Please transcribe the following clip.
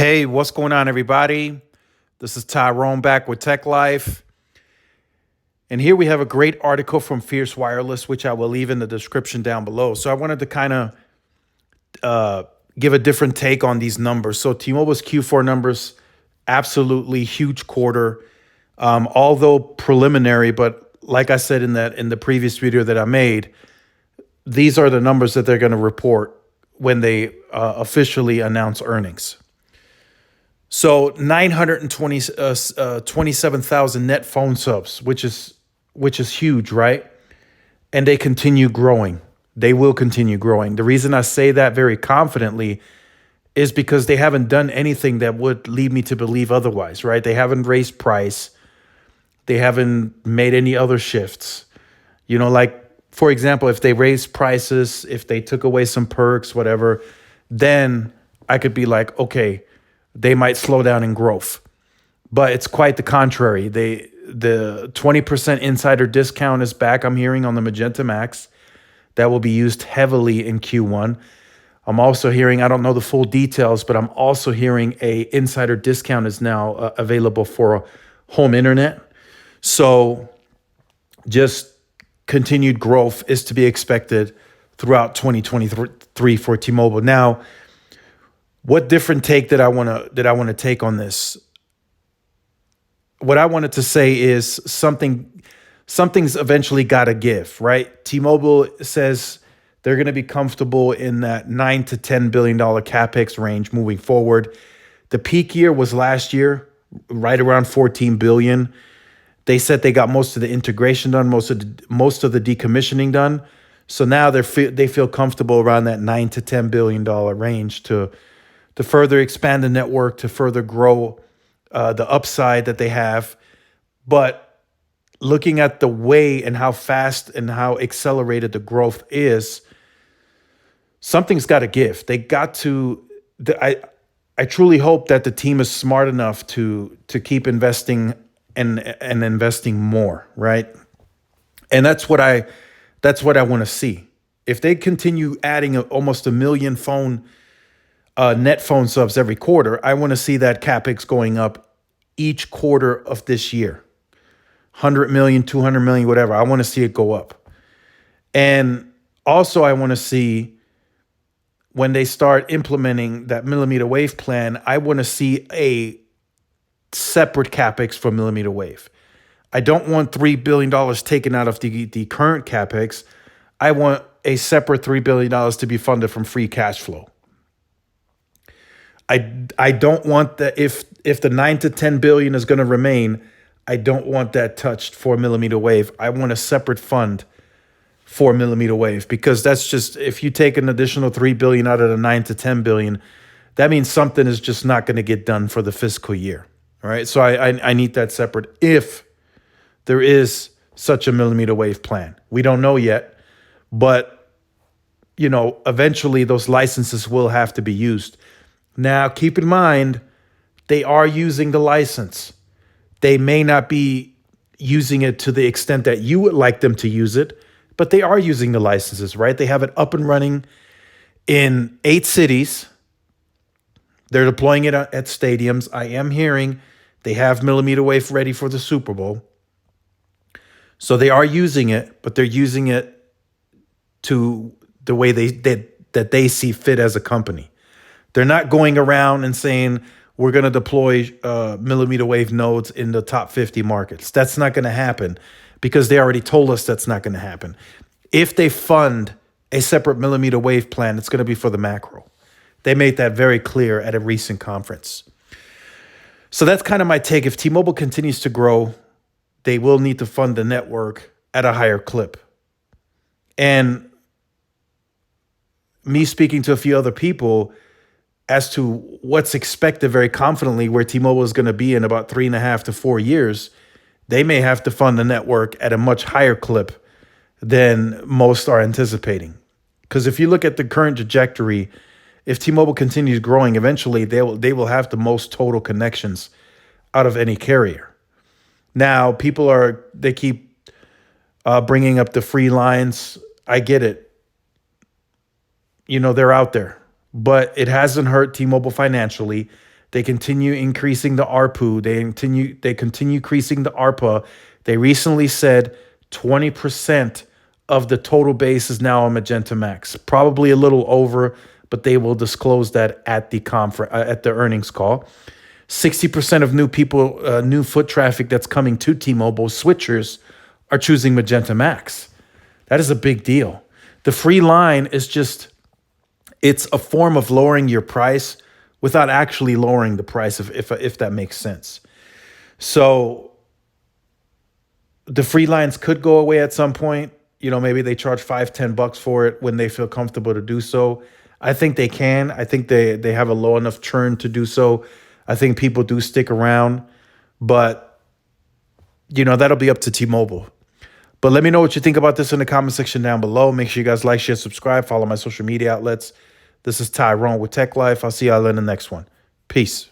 Hey, what's going on, everybody? This is Tyrone back with Tech Life. And here we have a great article from Fierce Wireless, which I will leave in the description down below. So I wanted to kind of uh, give a different take on these numbers. So T-Mobile's Q4 numbers, absolutely huge quarter, although preliminary. But like I said in the previous video that I made, these are the numbers that they're going to report when they officially announce earnings. So 927,000 net phone subs, which is huge, right? And they continue growing. They will continue growing. The reason I say that very confidently is because they haven't done anything that would lead me to believe otherwise, right? They haven't raised price. They haven't made any other shifts. Like, for example, if they raised prices, if they took away some perks, whatever, then I could be like, okay, they might slow down in growth. But it's quite the contrary. The 20% insider discount is back, I'm hearing, on the Magenta Max. That will be used heavily in Q1. I'm also hearing, I don't know the full details, but I'm also hearing a insider discount is now available for home internet. So just continued growth is to be expected throughout 2023 for T-Mobile. Now, what different take that I want to take on this? What I wanted to say is something's eventually got to give, right? T-Mobile says they're going to be comfortable in that $9 to $10 billion Capex range moving forward. The peak year was last year, right around 14 billion. They said they got most of the integration done, most of the decommissioning done. So now they feel comfortable around that $9 to $10 billion range to further expand the network, to further grow the upside that they have. But looking at the way and how fast and how accelerated the growth is, something's got to give. They got to. I truly hope that the team is smart enough to keep investing and investing more, right? And that's what I want to see. If they continue adding almost a million net phone subs every quarter, I want to see that Capex going up each quarter of this year. 100 million, 200 million, whatever. I want to see it go up. And also I want to see when they start implementing that millimeter wave plan, I want to see a separate Capex for millimeter wave. I don't want $3 billion taken out of the current Capex. I want a separate $3 billion to be funded from free cash flow. I don't want that if the 9 to 10 billion is going to remain, I don't want that touched for millimeter wave. I want a separate fund for millimeter wave, because that's just, if you take an additional 3 billion out of the 9 to 10 billion, that means something is just not going to get done for the fiscal year. All right. So I need that separate if there is such a millimeter wave plan. We don't know yet, but eventually those licenses will have to be used. Now, keep in mind, they are using the license. They may not be using it to the extent that you would like them to use it, but they are using the licenses, right? They have it up and running in 8 cities. They're deploying it at stadiums. I am hearing they have millimeter wave ready for the Super Bowl. So they are using it, but they're using it to the way that they see fit as a company. They're not going around and saying, we're going to deploy millimeter wave nodes in the top 50 markets. That's not going to happen, because they already told us that's not going to happen. If they fund a separate millimeter wave plan, it's going to be for the macro. They made that very clear at a recent conference. So that's kind of my take. If T-Mobile continues to grow, they will need to fund the network at a higher clip. And me speaking to a few other people as to what's expected very confidently where T-Mobile is going to be in about 3.5 to 4 years, they may have to fund the network at a much higher clip than most are anticipating. Because if you look at the current trajectory, if T-Mobile continues growing, eventually they will have the most total connections out of any carrier. Now, they keep bringing up the free lines. I get it. They're out there. But it hasn't hurt T-Mobile financially. They continue increasing the ARPU. They continue increasing the ARPA. They recently said 20% of the total base is now on Magenta Max. Probably a little over, but they will disclose that at the conference at the earnings call. 60% of new people, new foot traffic that's coming to T-Mobile, switchers, are choosing Magenta Max. That is a big deal. The free line is just, it's a form of lowering your price without actually lowering the price, if that makes sense. So the free lines could go away at some point. Maybe they charge $5-10 for it when they feel comfortable to do so. I think they can. I think they have a low enough churn to do so. I think people do stick around, but that'll be up to T-Mobile. But let me know what you think about this in the comment section down below. Make sure you guys like, share, subscribe, follow my social media outlets. This is Tyrone with Tech Life. I'll see y'all in the next one. Peace.